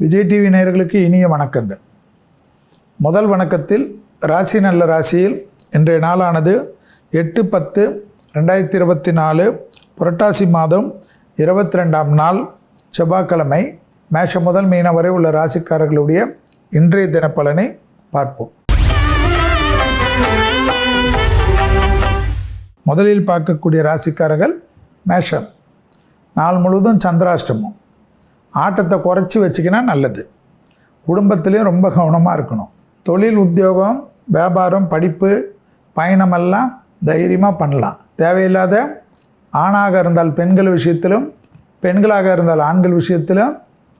Vijay TV நேயர்களுக்கு இனிய வணக்கங்கள். முதல் வணக்கத்தில் ராசி நல்ல ராசியில் இன்றைய நாளானது 8/10/2024 புரட்டாசி மாதம் 22ஆம் நாள் செவ்வாய்க்கிழமை. மேஷம் முதல் மீனம் வரை உள்ள ராசிக்காரர்களுடைய இன்றைய தினப்பலனை பார்ப்போம். முதலில் பார்க்கக்கூடிய ராசிக்காரர்கள் மேஷம். நாள் முழுவதும் சந்திராஷ்டமம். ஆட்டத்தை குறைச்சி வச்சுக்கினா நல்லது. குடும்பத்துலேயும் ரொம்ப கவனமாக இருக்கணும். தொழில், உத்தியோகம், வியாபாரம், படிப்பு, பயணமெல்லாம் தைரியமாக பண்ணலாம். தேவையில்லாத ஆணாக இருந்தால் பெண்கள் விஷயத்திலும், பெண்களாக இருந்தால் ஆண்கள் விஷயத்திலும்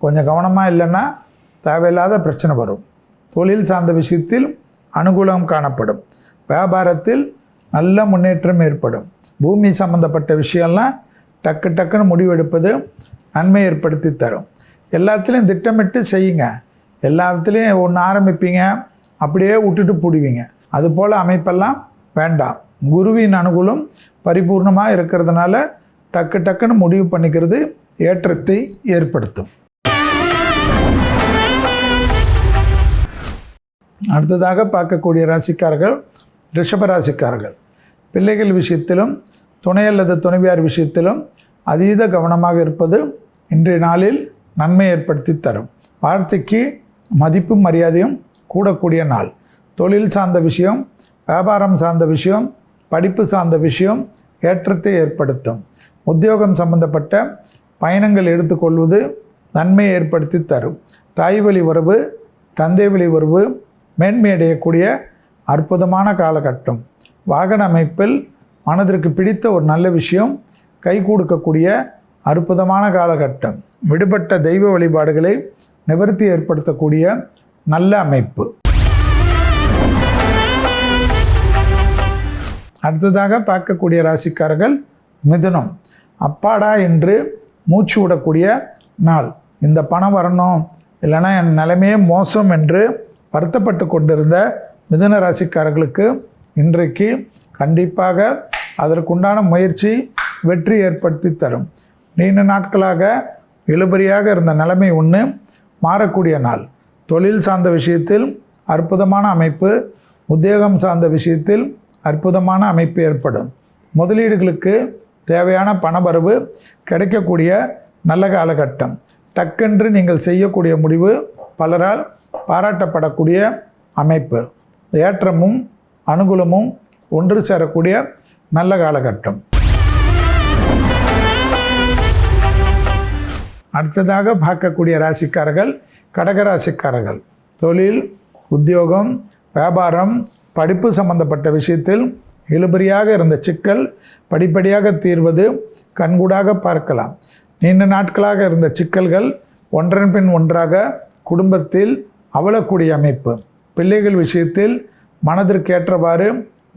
கொஞ்சம் கவனமாக இல்லைன்னா தேவையில்லாத பிரச்சனை வரும். தொழில் சார்ந்த விஷயத்தில் அனுகூலம் காணப்படும். வியாபாரத்தில் நல்ல முன்னேற்றம் ஏற்படும். பூமி சம்மந்தப்பட்ட விஷயம்லாம் டக்குன்னு முடிவெடுப்பது நன்மை ஏற்படுத்தி தரும். எல்லாத்துலேயும் திட்டமிட்டு செய்யுங்க. எல்லாத்துலேயும் ஒன்று ஆரம்பிப்பீங்க, அப்படியே விட்டுட்டு போடுவீங்க. அதுபோல் அமைப்பெல்லாம் வேண்டாம். குருவின் அனுகூலம் பரிபூர்ணமாக இருக்கிறதுனால டக்குன்னு முடிவு பண்ணிக்கிறது ஏற்றத்தை ஏற்படுத்தும். அடுத்ததாக பார்க்கக்கூடிய ராசிக்காரர்கள் ரிஷப ராசிக்காரர்கள். பிள்ளைகள் விஷயத்திலும் துணை அல்லது துணைவியார் விஷயத்திலும் அதீத கவனமாக இருப்பது இன்றைய நாளில் நன்மை ஏற்படுத்தி தரும். வார்த்தைக்கு மதிப்பும் மரியாதையும் கூடக்கூடிய நாள். தொழில் சார்ந்த விஷயம், வியாபாரம் சார்ந்த விஷயம், படிப்பு சார்ந்த விஷயம் ஏற்றத்தை ஏற்படுத்தும். உத்தியோகம் சம்பந்தப்பட்ட பயணங்கள் எடுத்துக்கொள்வது நன்மை ஏற்படுத்தி தரும். தாய் வழி உறவு, தந்தை வழி உறவு மேன்மை அடையக்கூடிய அற்புதமான காலகட்டம். வாகன அமைப்பில் மனதிற்கு பிடித்த ஒரு நல்ல விஷயம் கை கொடுக்கக்கூடிய அற்புதமான காலகட்டம். விடுபட்ட தெய்வ வழிபாடுகளை நிவர்த்தி ஏற்படுத்தக்கூடிய நல்ல அமைப்பு. அடுத்ததாக பார்க்கக்கூடிய ராசிக்காரர்கள் மிதுனம். அப்பாடா என்று மூச்சு விடக்கூடிய நாள். இந்த பணம் வரணும், இல்லைன்னா என் நிலைமையே மோசம் என்று வருத்தப்பட்டு கொண்டிருந்த மிதுன ராசிக்காரர்களுக்கு இன்றைக்கு கண்டிப்பாக அதற்குண்டான முயற்சி வெற்றி ஏற்படுத்தி தரும். நீண்ட நாட்களாக இழுபறியாக இருந்த நிலைமை ஒன்று மாறக்கூடிய நாள். தொழில் சார்ந்த விஷயத்தில் அற்புதமான அமைப்பு, உத்தியோகம் சார்ந்த விஷயத்தில் அற்புதமான அமைப்பு ஏற்படும். முதலீடுகளுக்கு தேவையான பணவரவு கிடைக்கக்கூடிய நல்ல காலகட்டம். டக்கென்று நீங்கள் செய்யக்கூடிய முடிவு பலரால் பாராட்டப்படக்கூடிய அமைப்பு. ஏற்றமும் அனுகூலமும் ஒன்று சேரக்கூடிய நல்ல காலகட்டம். அடுத்ததாக பார்க்கக்கூடிய ராசிக்காரர்கள் கடகராசிக்காரர்கள். தொழில், உத்தியோகம், வியாபாரம், படிப்பு சம்பந்தப்பட்ட விஷயத்தில் இழுபறியாக இருந்த சிக்கல் படிப்படியாக தீர்வது கண்கூடாக பார்க்கலாம். நீண்ட நாட்களாக இருந்த சிக்கல்கள் ஒன்றன் பின் ஒன்றாக குடும்பத்தில் அவலக்கூடிய அமைப்பு. பிள்ளைகள் விஷயத்தில் மனதிற்கேற்றவாறு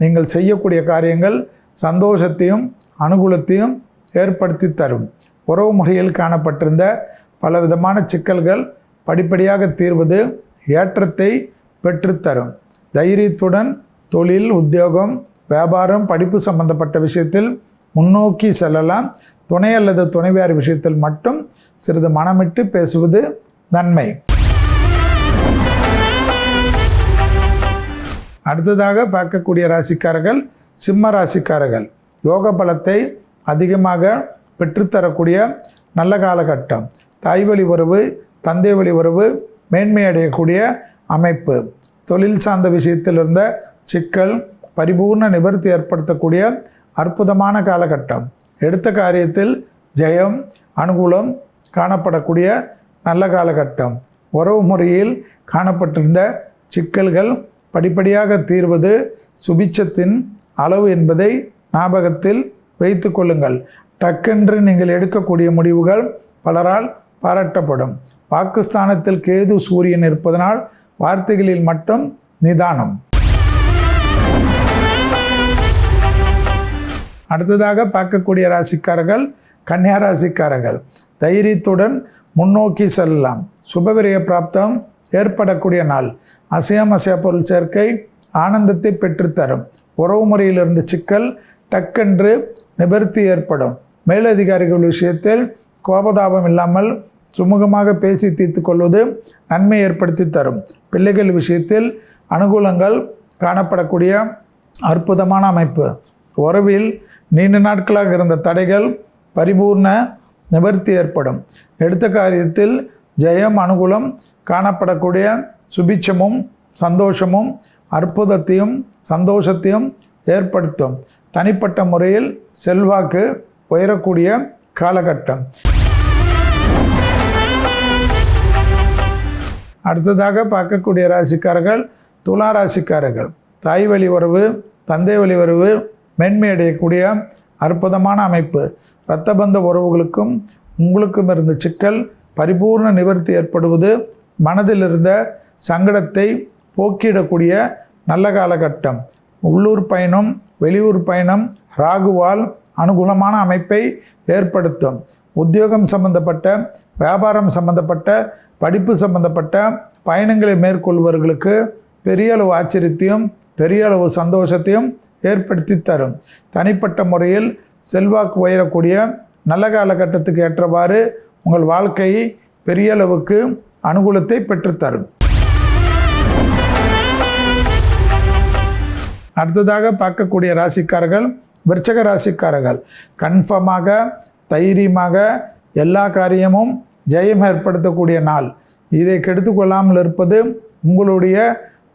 நீங்கள் செய்யக்கூடிய காரியங்கள் சந்தோஷத்தையும் அனுகூலத்தையும் ஏற்படுத்தி தரும். உறவு முறையில் காணப்பட்டிருந்த பலவிதமான சிக்கல்கள் படிப்படியாக தீர்வது ஏற்றத்தை பெற்றுத்தரும். தைரியத்துடன் தொழில், உத்தியோகம், வியாபாரம், படிப்பு சம்பந்தப்பட்ட விஷயத்தில் முன்னோக்கி செல்லலாம். துணை அல்லது துணைவியார் விஷயத்தில் மட்டும் சிறிது மனமிட்டு பேசுவது நன்மை. அடுத்ததாக பார்க்கக்கூடிய ராசிக்காரர்கள் சிம்ம ராசிக்காரர்கள். யோக பலத்தை அதிகமாக பெற்றுத்தரக்கூடிய நல்ல காலகட்டம். தாய் வழி உறவு, தந்தை வழி உறவு மேன்மை அடையக்கூடிய அமைப்பு. தொழில் சார்ந்த விஷயத்தில் இருந்த சிக்கல் பரிபூர்ண நிவர்த்தி ஏற்படுத்தக்கூடிய அற்புதமான காலகட்டம். எடுத்த காரியத்தில் ஜெயம், அனுகூலம் காணப்படக்கூடிய நல்ல காலகட்டம். உறவு முறையில் காணப்பட்டிருந்த சிக்கல்கள் படிப்படியாக தீர்வது சுபிட்சத்தின் அளவு என்பதை ஞாபகத்தில் வைத்து கொள்ளுங்கள். டக்கென்று நீங்கள் எடுக்கக்கூடிய முடிவுகள் பலரால் பாராட்டப்படும். வாக்குஸ்தானத்தில் கேது, சூரியன் இருப்பதனால் வார்த்தைகளில் மட்டும் நிதானம். அடுத்ததாக பார்க்கக்கூடிய ராசிக்காரர்கள் கன்னியா ராசிக்காரர்கள். தைரியத்துடன் முன்னோக்கி செல்லலாம். சுபவிரய பிராப்தம் ஏற்படக்கூடிய நாள். அசையா பொருள் சேர்க்கை ஆனந்தத்தை பெற்றுத்தரும். உறவு முறையிலிருந்து சிக்கல் டக்கென்று நிவர்த்தி ஏற்படும். மேலதிகாரிகள் விஷயத்தில் கோபதாபம் இல்லாமல் சுமூகமாக பேசி தீர்த்து கொள்வது நன்மை ஏற்படுத்தி தரும். பிள்ளைகள் விஷயத்தில் அனுகூலங்கள் காணப்படக்கூடிய அற்புதமான அமைப்பு. உறவில் நீண்ட நாட்களாக இருந்த தடைகள் பரிபூர்ண நிவர்த்தி ஏற்படும். எடுத்த காரியத்தில் ஜெயம் அனுகூலம் காணப்படக்கூடிய சுபிட்சமும் சந்தோஷமும் அற்புதத்தையும் சந்தோஷத்தையும் ஏற்படுத்தும். தனிப்பட்ட முறையில் செல்வாக்கு உயரக்கூடிய காலகட்டம். அடுத்ததாக பார்க்கக்கூடிய ராசிக்காரர்கள் துலா ராசிக்காரர்கள். தாய் வழி உறவு தந்தை வழி உறவு மேன்மை அடையக்கூடிய அற்புதமான அமைப்பு. இரத்த பந்த உறவுகளுக்கும் உங்களுக்கும் இருந்த சிக்கல் பரிபூர்ண நிவர்த்தி ஏற்படுவது மனதில் இருந்த சங்கடத்தை போக்கிடக்கூடிய நல்ல காலகட்டம். உள்ளூர் பயணம் வெளியூர் பயணம் ராகுவால் அனுகூலமான அமைப்பை ஏற்படுத்தும். உத்தியோகம் சம்பந்தப்பட்ட வியாபாரம் சம்பந்தப்பட்ட படிப்பு சம்பந்தப்பட்ட பயணங்களை மேற்கொள்பவர்களுக்கு பெரிய அளவு ஆச்சரியத்தையும் பெரிய அளவு சந்தோஷத்தையும் ஏற்படுத்தி தரும். தனிப்பட்ட முறையில் செல்வாக்கு உயரக்கூடிய நல்ல காலகட்டத்துக்கு ஏற்றவாறு உங்கள் வாழ்க்கை பெரிய அளவுக்கு அனுகூலத்தை பெற்றுத்தரும். அடுத்ததாக பார்க்கக்கூடிய ராசிக்காரர்கள் விருச்சக ராசிக்காரர்கள். கன்ஃபார்மாக தைரியமாக எல்லா காரியமும் ஜெயம் ஏற்படுத்தக்கூடிய நாள். இதை கெடுத்து கொள்ளாமல் இருப்பது உங்களுடைய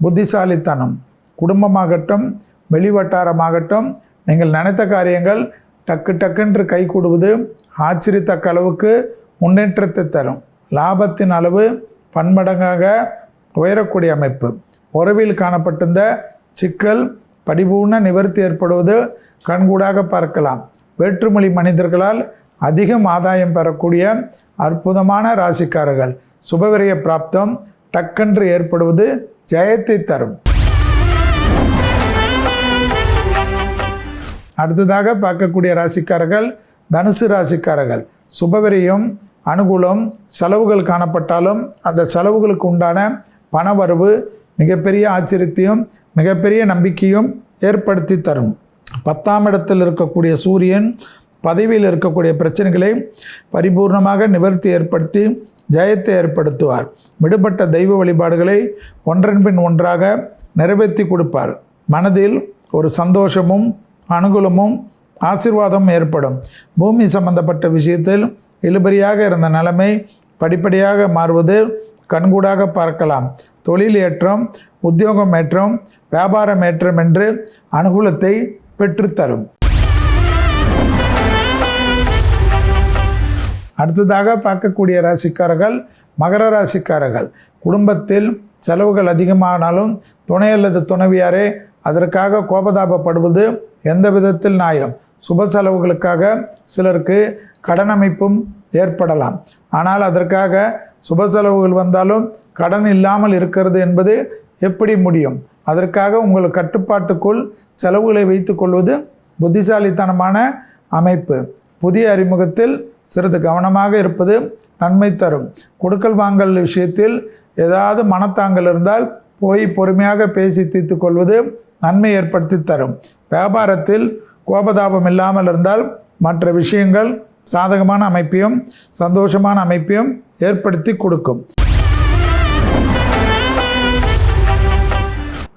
புத்திசாலித்தனம். குடும்பமாகட்டும் வெளிவட்டாரமாகட்டும் நீங்கள் நினைத்த காரியங்கள் டக்கு டக்குன்று கை கூடுவது ஆச்சரியத்தக்க அளவுக்கு முன்னேற்றத்தை தரும். லாபத்தின் அளவு பன்மடங்காக உயரக்கூடிய அமைப்பு. உறவில் காணப்பட்டிருந்த சிக்கல் படிபூர்ண நிவர்த்தி ஏற்படுவது கண்கூடாக பார்க்கலாம். வேற்றுமொழி மனிதர்களால் அதிகம் ஆதாயம் பெறக்கூடிய அற்புதமான ராசிக்காரர்கள். சுபவிரய பிராப்தம் டக்கென்று ஏற்படுவது ஜெயத்தை தரும். அடுத்ததாக பார்க்கக்கூடிய ராசிக்காரர்கள் தனுசு ராசிக்காரர்கள். சுபவிரயம் அனுகூலம் செலவுகள் காணப்பட்டாலும் அந்த செலவுகளுக்கு உண்டான பணவரவு மிகப்பெரிய ஆச்சரியத்தையும் மிகப்பெரிய நம்பிக்கையும் ஏற்படுத்தி தரும். 10ஆம் இடத்தில் இருக்கக்கூடிய சூரியன் பதவியில் இருக்கக்கூடிய பிரச்சனைகளை பரிபூர்ணமாக நிவர்த்தி ஏற்படுத்தி ஜெயத்தை ஏற்படுத்துவார். விடுபட்ட தெய்வ வழிபாடுகளை ஒன்றன் பின் ஒன்றாக நிறைவேற்றி கொடுப்பார். மனதில் ஒரு சந்தோஷமும் அனுகூலமும் ஆசீர்வாதமும் ஏற்படும். பூமி சம்பந்தப்பட்ட விஷயத்தில் இழுபறியாக இருந்த நிலைமை படிப்படியாக மாறுவது கண்கூடாக பார்க்கலாம். தொழில் ஏற்றம் உத்தியோகம் ஏற்றம் வியாபாரம் ஏற்றம் என்று அனுகூலத்தை பெற்றுத்தரும். அடுத்ததாக பார்க்கக்கூடிய ராசிக்காரர்கள் மகர ராசிக்காரர்கள். குடும்பத்தில் செலவுகள் அதிகமானாலும் துணை அல்லது துணைவியாரே அதற்காக கோபதாபப்படுவது எந்த விதத்தில் நியாயம். சுப செலவுகளுக்காக சிலருக்கு கடன் அமைப்பும் ஏற்படலாம். ஆனால் அதற்காக சுப செலவுகள் வந்தாலும் கடன் இல்லாமல் இருக்கிறது என்பது எப்படி முடியும்? அதற்காக உங்கள் கட்டுப்பாட்டுக்குள் செலவுகளை வைத்து கொள்வது புத்திசாலித்தனமான அமைப்பு. புதிய அறிமுகத்தில் சிறிது கவனமாக இருப்பது நன்மை தரும். கொடுக்கல் வாங்கல் விஷயத்தில் ஏதாவது மனத்தாங்கல் இருந்தால் போய் பொறுமையாக பேசி தீர்த்து கொள்வது நன்மை ஏற்படுத்தி தரும். வியாபாரத்தில் கோபதாபம் இல்லாமல் இருந்தால் மற்ற விஷயங்கள் சாதகமான அமைப்பையும் சந்தோஷமான அமைப்பையும் ஏற்படுத்தி கொடுக்கும்.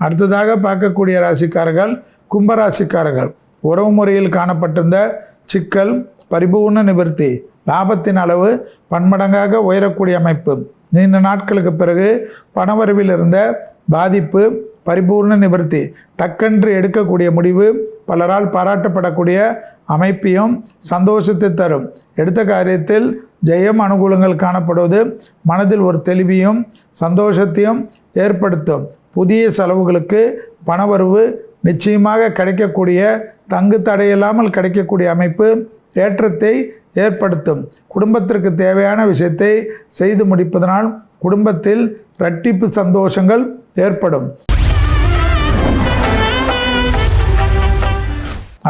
அடுத்ததாக பார்க்கக்கூடிய ராசிக்காரர்கள் கும்பராசிக்காரர்கள். உறவு முறையில் காணப்பட்டிருந்த சிக்கல் பரிபூர்ண நிவர்த்தி. லாபத்தின் அளவு பன்மடங்காக உயரக்கூடிய அமைப்பு. நீண்ட நாட்களுக்கு பிறகு பணவரவில் இருந்த பாதிப்பு பரிபூர்ண நிவர்த்தி. டக்கென்று எடுக்கக்கூடிய முடிவு பலரால் பாராட்டப்படக்கூடிய அமைப்பையும் சந்தோஷத்தை தரும். எடுத்த காரியத்தில் ஜெயம் அனுகூலங்கள் காணப்படுவது மனதில் ஒரு தெளிவையும் சந்தோஷத்தையும் ஏற்படுத்தும். புதிய செலவுகளுக்கு பணவரவு நிச்சயமாக கிடைக்கக்கூடிய தங்கு தடையில்லாமல் கிடைக்கக்கூடிய அமைப்பு ஏற்றத்தை ஏற்படுத்தும். குடும்பத்திற்கு தேவையான விஷயத்தை செய்து முடிப்பதனால் குடும்பத்தில் இரட்டிப்பு சந்தோஷங்கள் ஏற்படும்.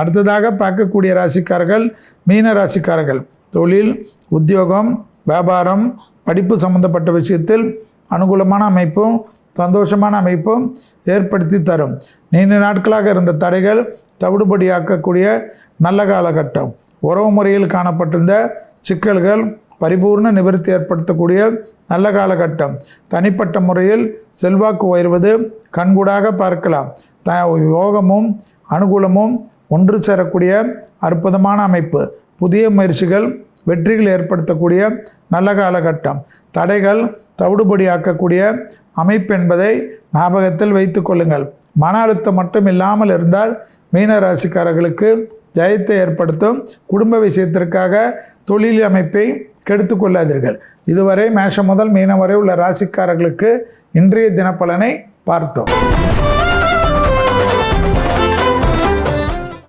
அடுத்ததாக பார்க்கக்கூடிய ராசிக்காரர்கள் மீன ராசிக்காரர்கள். தொழில் உத்தியோகம் வியாபாரம் படிப்பு சம்பந்தப்பட்ட விஷயத்தில் அனுகூலமான அமைப்பும் சந்தோஷமான அமைப்பும் ஏற்படுத்தி தரும். நீண்ட நாட்களாக இருந்த தடைகள் தவிடுபடியாக்கக்கூடிய நல்ல காலகட்டம். உறவு முறையில் காணப்பட்டிருந்த சிக்கல்கள் பரிபூர்ண நிவர்த்தி ஏற்படுத்தக்கூடிய நல்ல காலகட்டம். தனிப்பட்ட முறையில் செல்வாக்கு உயர்வது கண்கூடாக பார்க்கலாம். யோகமும் அனுகூலமும் ஒன்று சேரக்கூடிய அற்புதமான அமைப்பு. புதிய முயற்சிகள் வெற்றிகள் ஏற்படுத்தக்கூடிய நல்ல காலகட்டம். தடைகள் தவிடுபடியாக்கக்கூடிய அமைப்பு என்பதை ஞாபகத்தில் வைத்து கொள்ளுங்கள். மன அழுத்தம் மட்டும் இல்லாமல் இருந்தால் மீன ராசிக்காரர்களுக்கு ஜெயத்தை ஏற்படுத்தும். குடும்ப விஷயத்திற்காக தொழில் அமைப்பை கெடுத்து கொள்ளாதீர்கள். இதுவரை மேஷம் முதல் மீனம் வரை உள்ள ராசிக்காரர்களுக்கு இன்றைய தினப்பலனை பார்த்தோம்.